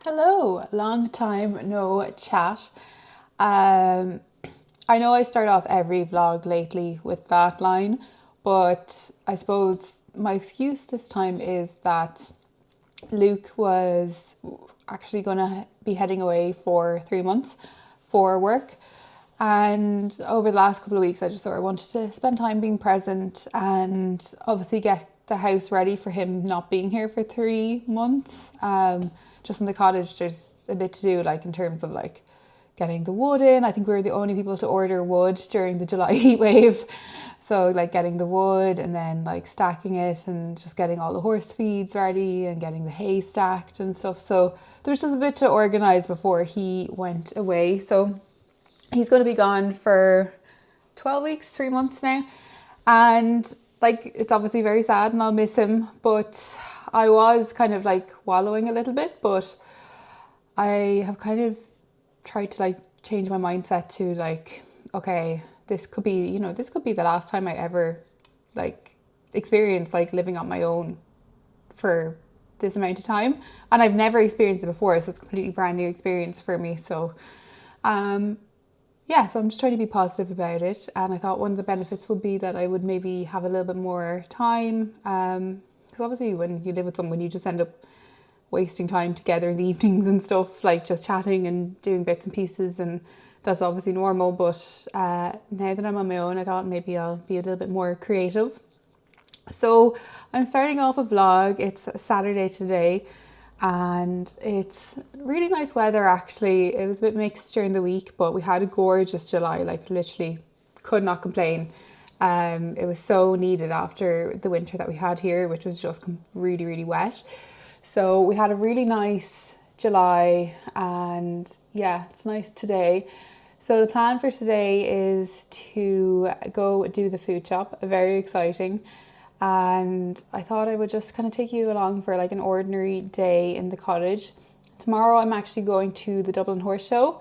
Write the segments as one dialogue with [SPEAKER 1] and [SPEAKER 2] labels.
[SPEAKER 1] Hello, long time no chat. Um, I know I start off every vlog lately with that line, but I suppose my excuse this time is that Luke was actually going to be heading away for 3 months for work. And over the last couple of weeks, I just thought I wanted to spend time being present and obviously get the house ready for him not being here for 3 months. Just in the cottage, there's a bit to do, like in terms of like getting the wood in. I think we were the only people to order wood during the July heat wave. So like getting the wood and then like stacking it and just getting all the horse feeds ready and getting the hay stacked and stuff. So there was just a bit to organise before he went away. So he's going to be gone for 12 weeks, 3 months now. And like, it's obviously very sad and I'll miss him, but I was kind of like wallowing a little bit, but I have kind of tried to like change my mindset to like, okay, this could be the last time I ever like experience like living on my own for this amount of time. And I've never experienced it before, so it's a completely brand new experience for me. So so I'm just trying to be positive about it. And I thought one of the benefits would be that I would maybe have a little bit more time. Because obviously when you live with someone, you just end up wasting time together in the evenings and stuff, like just chatting and doing bits and pieces. And that's obviously normal. But now that I'm on my own, I thought maybe I'll be a little bit more creative. So I'm starting off a vlog. It's Saturday today. And it's really nice weather actually. It was a bit mixed during the week, but we had a gorgeous July, like literally could not complain. It was so needed after the winter that we had here, which was just really, really wet. So we had a really nice July and yeah, it's nice today. So the plan for today is to go do the food shop, very exciting. And I thought I would just kind of take you along for like an ordinary day in the cottage. Tomorrow I'm actually going to the Dublin Horse Show.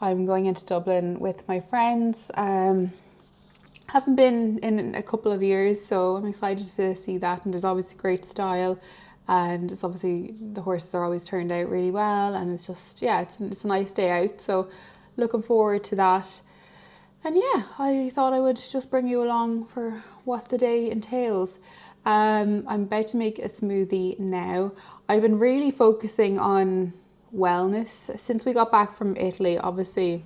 [SPEAKER 1] I'm going into Dublin with my friends. Haven't been in a couple of years, so I'm excited to see that. And there's always great style, and it's obviously the horses are always turned out really well, and it's just it's a nice day out. So looking forward to that. And yeah, I thought I would just bring you along for what the day entails. I'm about to make a smoothie now. I've been really focusing on wellness since we got back from Italy. Obviously,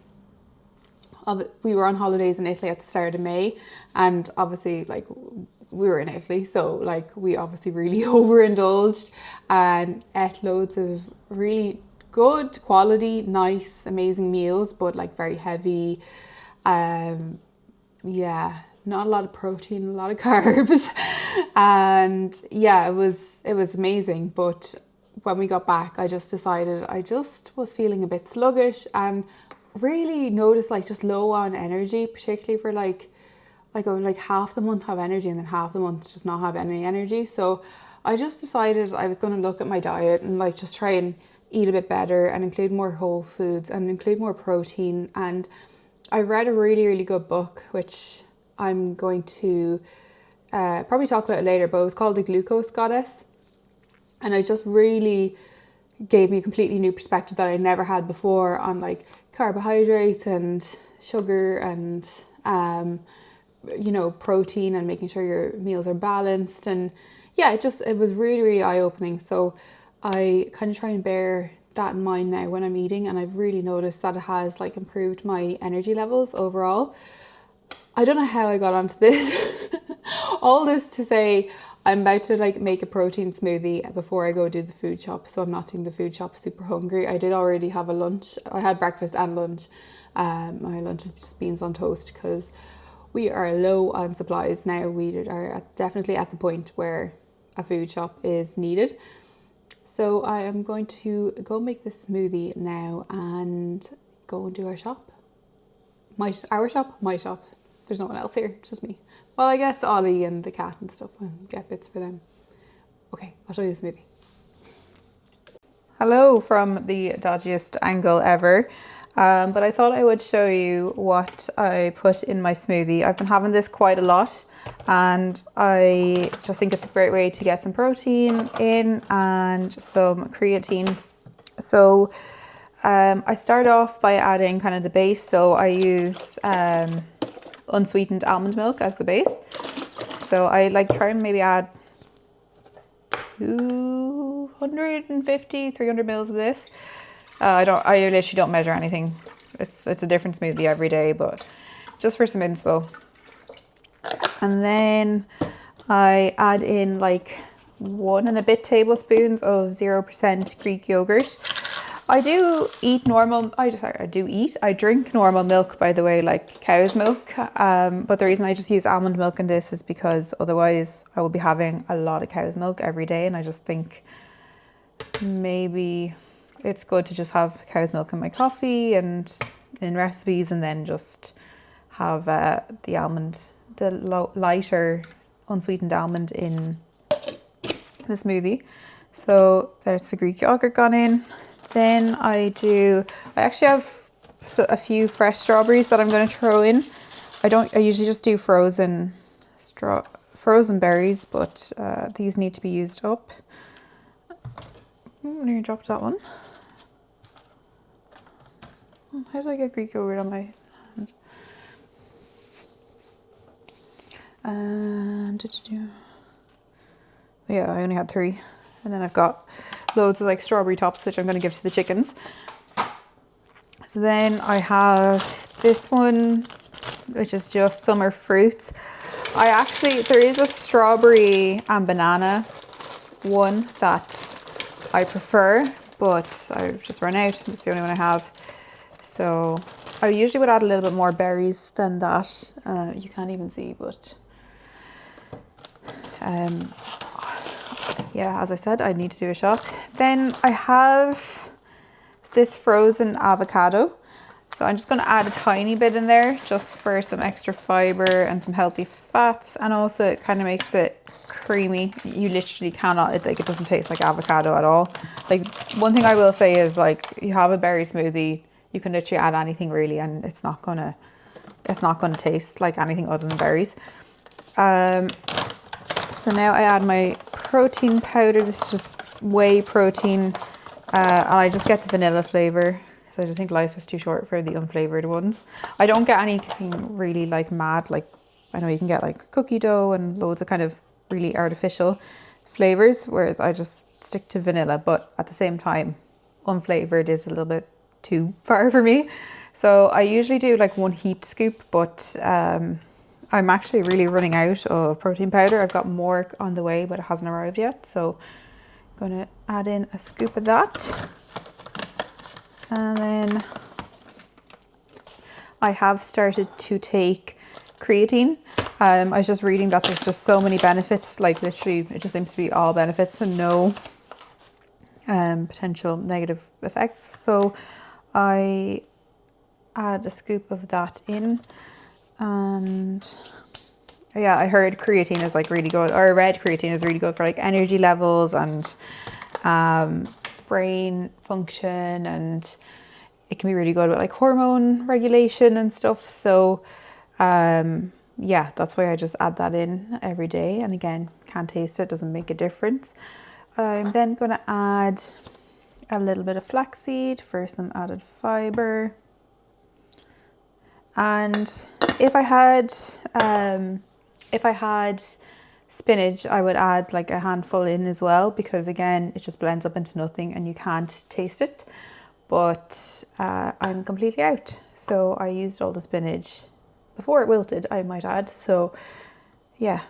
[SPEAKER 1] we were on holidays in Italy at the start of May, and obviously like we were in Italy, so like we obviously really overindulged and ate loads of really good quality, nice, amazing meals, but like very heavy. Not a lot of protein, a lot of carbs. And yeah, it was amazing. But when we got back, I just decided I just was feeling a bit sluggish and really noticed like just low on energy, particularly for like I would like half the month have energy and then half the month just not have any energy. So I just decided I was going to look at my diet and like just try and eat a bit better and include more whole foods and include more protein. And I read a really, really good book, which I'm going to probably talk about it later, but it was called The Glucose Goddess. And it just really gave me a completely new perspective that I never had before on like carbohydrates and sugar and, protein and making sure your meals are balanced. And yeah, it was really, really eye-opening. So I kind of try and bear that in mind now when I'm eating, and I've really noticed that it has like improved my energy levels overall. I don't know how I got onto this. All this to say I'm about to like make a protein smoothie before I go do the food shop, so I'm not doing the food shop super hungry. I did already have a lunch. I had breakfast and lunch. My lunch is just beans on toast because we are low on supplies now. We are definitely at the point where a food shop is needed. So I am going to go make this smoothie now and go and do our shop. My shop. There's no one else here, it's just me. Well, I guess Ollie and the cat and stuff, and get bits for them. Okay, I'll show you the smoothie. Hello from the dodgiest angle ever. But I thought I would show you what I put in my smoothie. I've been having this quite a lot, and I just think it's a great way to get some protein in and some creatine. So I start off by adding kind of the base. So I use unsweetened almond milk as the base. So I like try and maybe add 250, 300 mils of this. I literally don't measure anything. It's a different smoothie every day, but just for some inspo. And then I add in like 1 and a bit tablespoons of 0% Greek yogurt. I drink normal milk, by the way, like cow's milk. But the reason I just use almond milk in this is because otherwise I will be having a lot of cow's milk every day. And I just think maybe it's good to just have cow's milk in my coffee and in recipes, and then just have the lighter unsweetened almond in the smoothie. So there's the Greek yogurt gone in. Then I actually have a few fresh strawberries that I'm going to throw in. I usually just do frozen berries, but these need to be used up. Nearly dropped that one. How did I get Greek yogurt on my hand? And yeah, I only had 3. And then I've got loads of like strawberry tops, which I'm going to give to the chickens. So then I have this one, which is just summer fruits. There is a strawberry and banana one that I prefer, but I've just run out. It's the only one I have. So I usually would add a little bit more berries than that. You can't even see, but yeah, as I said, I need to do a shot. Then I have this frozen avocado. So I'm just going to add a tiny bit in there just for some extra fiber and some healthy fats. And also it kind of makes it creamy. You literally cannot, it doesn't taste like avocado at all. Like, one thing I will say is, like, you have a berry smoothie, you can literally add anything really, and it's not gonna taste like anything other than berries. So now I add my protein powder. This is just whey protein, and I just get the vanilla flavor. So I just think life is too short for the unflavored ones. I don't get anything really like mad. Like, I know you can get like cookie dough and loads of kind of really artificial flavors, whereas I just stick to vanilla. But at the same time, unflavored is a little bit too far for me. So I usually do like 1 heaped scoop, but I'm actually really running out of protein powder. I've got more on the way, but it hasn't arrived yet. So I'm going to add in a scoop of that. And then I have started to take creatine. I was just reading that there's just so many benefits, like literally it just seems to be all benefits and no potential negative effects. So I add a scoop of that in. And yeah, I heard creatine is like really good, or red creatine is really good for like energy levels and brain function, and it can be really good with like hormone regulation and stuff. So yeah, that's why I just add that in every day. And again, can't taste it, doesn't make a difference. I'm then going to add a little bit of flaxseed for some added fiber. And if I had spinach, I would add like a handful in as well, because again, it just blends up into nothing and you can't taste it. But I'm completely out. So I used all the spinach before it wilted, I might add. So yeah,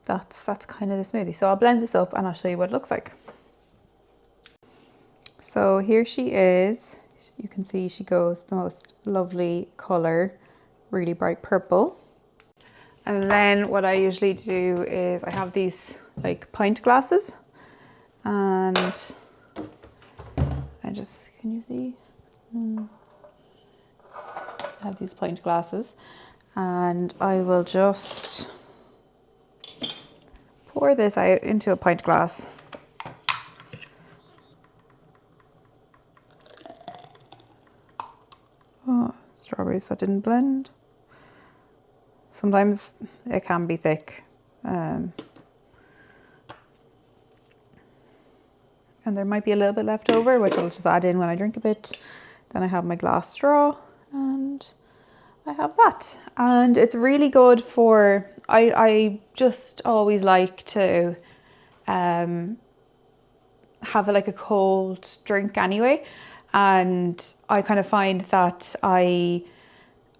[SPEAKER 1] that's kind of the smoothie. So I'll blend this up and I'll show you what it looks like. So here she is. You can see she goes the most lovely color, really bright purple. And then what I usually do is I have these like pint glasses, and can you see? I have these pint glasses, and I will just pour this out into a pint glass. Oh, strawberries that didn't blend. Sometimes it can be thick. and there might be a little bit left over, which I'll just add in when I drink a bit. Then I have my glass straw, and I have that. And it's really good for, I just always like to have like a cold drink anyway. And I kind of find that I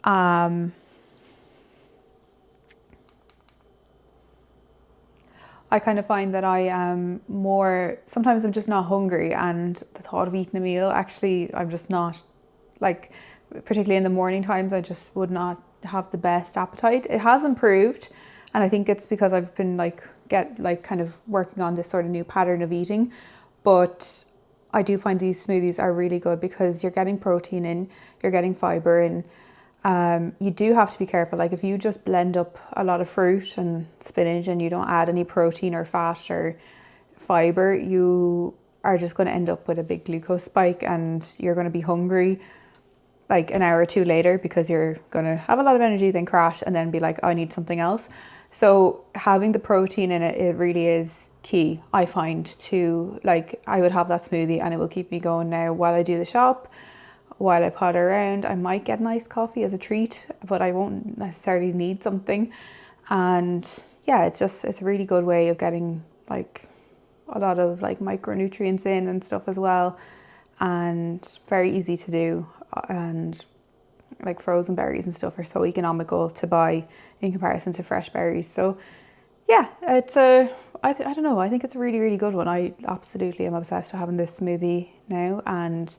[SPEAKER 1] kind of find that I am more, sometimes I'm just not hungry, and the thought of eating a meal, actually, I'm just not, like, particularly in the morning times, I just would not have the best appetite. It has improved, and I think it's because I've been kind of working on this sort of new pattern of eating. But I do find these smoothies are really good because you're getting protein in, you're getting fibre in. You do have to be careful. Like if you just blend up a lot of fruit and spinach and you don't add any protein or fat or fibre, you are just going to end up with a big glucose spike, and you're going to be hungry like an hour or two later because you're going to have a lot of energy, then crash, and then be like, I need something else. So having the protein in it, it really is key, I find, to, like, I would have that smoothie and it will keep me going now while I do the shop, while I potter around. I might get an iced coffee as a treat, but I won't necessarily need something. And yeah, it's a really good way of getting like a lot of like micronutrients in and stuff as well, and very easy to do. And like frozen berries and stuff are so economical to buy in comparison to fresh berries. So yeah, it's I don't know, I think it's a really, really good one. I absolutely am obsessed with having this smoothie now, and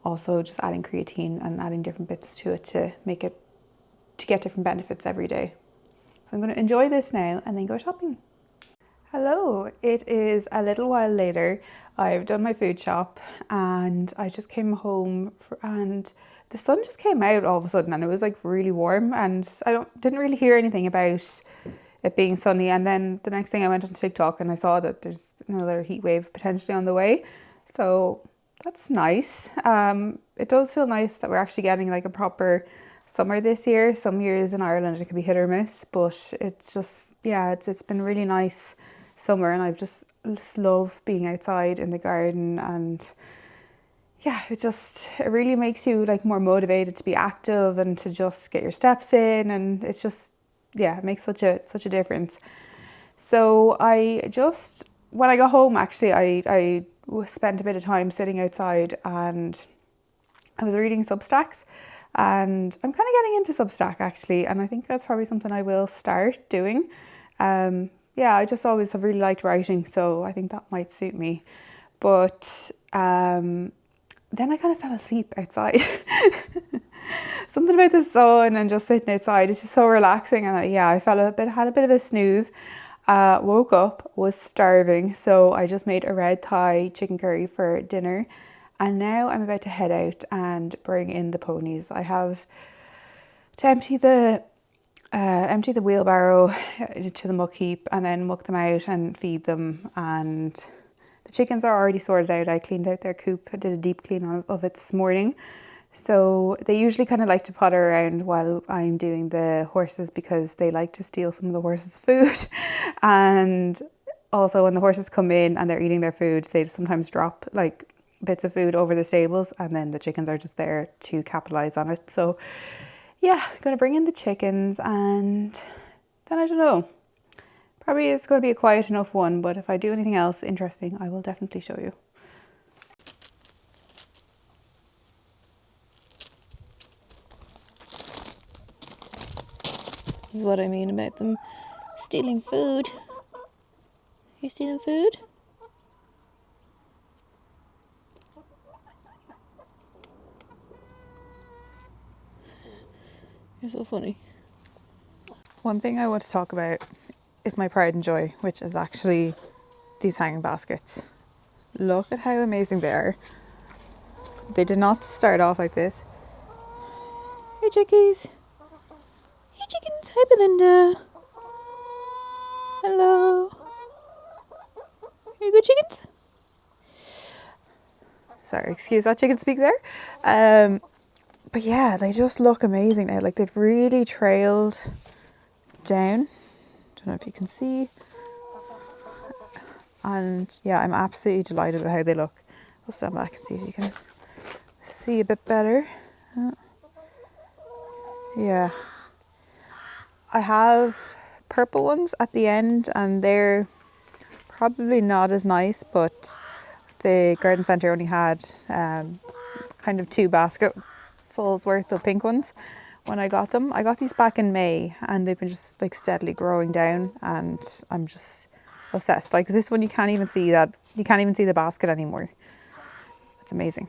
[SPEAKER 1] also just adding creatine and adding different bits to it to get different benefits every day. So I'm going to enjoy this now and then go shopping. Hello, it is a little while later. I've done my food shop and I just came home and the sun just came out all of a sudden, and it was like really warm, and I didn't really hear anything about it being sunny. And then the next thing, I went on TikTok and I saw that there's another heat wave potentially on the way. So that's nice. It does feel nice that we're actually getting like a proper summer this year. Some years in Ireland it can be hit or miss, but it's just, yeah, it's been really nice summer, and I've just love being outside in the garden. And yeah, it really makes you like more motivated to be active and to just get your steps in, and it's just, yeah, it makes such a difference. So when I got home, actually, I spent a bit of time sitting outside and I was reading Substacks, and I'm kind of getting into Substack actually, and I think that's probably something I will start doing. Yeah, I just always have really liked writing, so I think that might suit me. But then I kind of fell asleep outside. Something about the sun and just sitting outside, it's just so relaxing. And I had a bit of a snooze. Woke up, was starving, so I just made a red Thai chicken curry for dinner. And now I'm about to head out and bring in the ponies. I have to empty the wheelbarrow to the muck heap and then muck them out and feed them. And the chickens are already sorted out. I cleaned out their coop. I did a deep clean of it this morning. So they usually kind of like to potter around while I'm doing the horses, because they like to steal some of the horses' food. And also when the horses come in and they're eating their food, they sometimes drop like bits of food over the stables, and then the chickens are just there to capitalize on it. So yeah, I'm going to bring in the chickens, and then I don't know. Probably it's going to be a quiet enough one, but if I do anything else interesting, I will definitely show you. This is what I mean about them stealing food. You're stealing food? You're so funny. One thing I want to talk about is my pride and joy, which is actually these hanging baskets. Look at how amazing they are. They did not start off like this. Hey chickies. Hey chickens. Hi Belinda. Hello. Are you good chickens? Sorry, excuse that chicken speak there. But yeah, they just look amazing now. Like they've really trailed down. Don't know if you can see. And yeah, I'm absolutely delighted with how they look. I'll stand back and see if you can see a bit better. Yeah. I have purple ones at the end, and they're probably not as nice, but the garden centre only had kind of 2 basketfuls worth of pink ones when I got them. I got these back in May, and they've been just like steadily growing down, and I'm just obsessed. Like this one, you can't even see the basket anymore. It's amazing.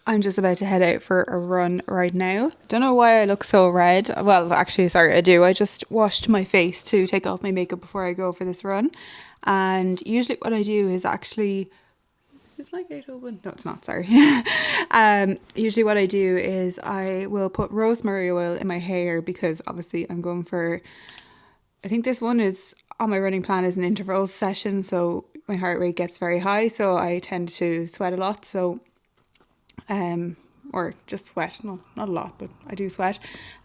[SPEAKER 1] I'm just about to head out for a run right now. Don't know why I look so red. Well, actually, sorry, I do. I just washed my face to take off my makeup before I go for this run. And usually what I do is actually... Is my gate open? No, it's not, sorry. Usually what I do is I will put rosemary oil in my hair because obviously I'm going for... I think this one is on my running plan is an interval session, so my heart rate gets very high, so I tend to sweat a lot. So... or just sweat, no, not a lot, but I do sweat,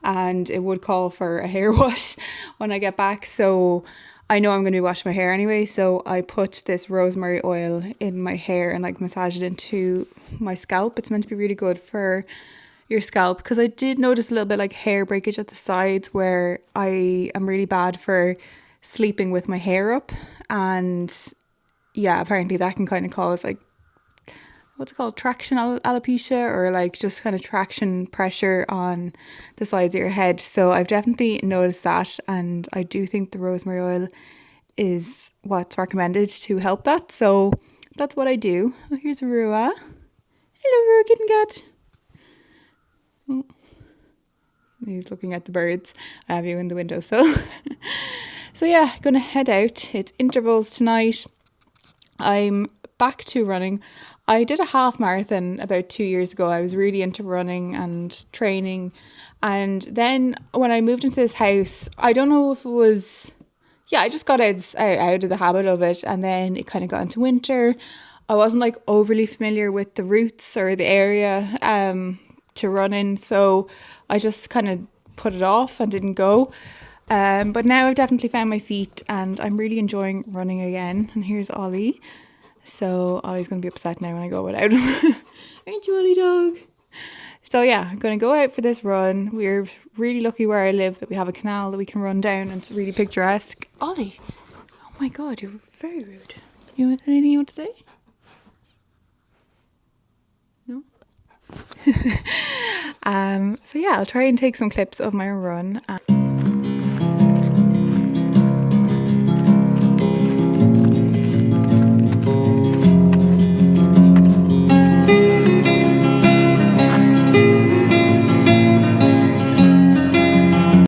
[SPEAKER 1] and it would call for a hair wash when I get back, so I know I'm going to be washing my hair anyway, so I put this rosemary oil in my hair and like massage it into my scalp. It's meant to be really good for your scalp, because I did notice a little bit like hair breakage at the sides where I am really bad for sleeping with my hair up, and yeah, apparently that can kind of cause like, what's it called, traction alopecia, or like just kind of traction pressure on the sides of your head. So I've definitely noticed that, and I do think the rosemary oil is what's recommended to help that. So that's what I do. Oh, here's Rua. Hello, Rua, kitten cat. Oh, he's looking at the birds. I have you in the windowsill. So yeah, gonna head out. It's intervals tonight. I'm back to running. I did a half marathon about 2 years ago. I was really into running and training. And then when I moved into this house, I don't know if it was... Yeah, I just got out of the habit of it. And then it kind of got into winter. I wasn't like overly familiar with the routes or the area to run in. So I just kind of put it off and didn't go. But now I've definitely found my feet and I'm really enjoying running again. And here's Ollie. So Ollie's going to be upset now when I go without him. Aren't you, Ollie dog? So yeah, I'm going to go out for this run. We're really lucky where I live that we have a canal that we can run down, and it's really picturesque. Ollie, oh my God, you're very rude. You want anything you want to say? No? So yeah, I'll try and take some clips of my run.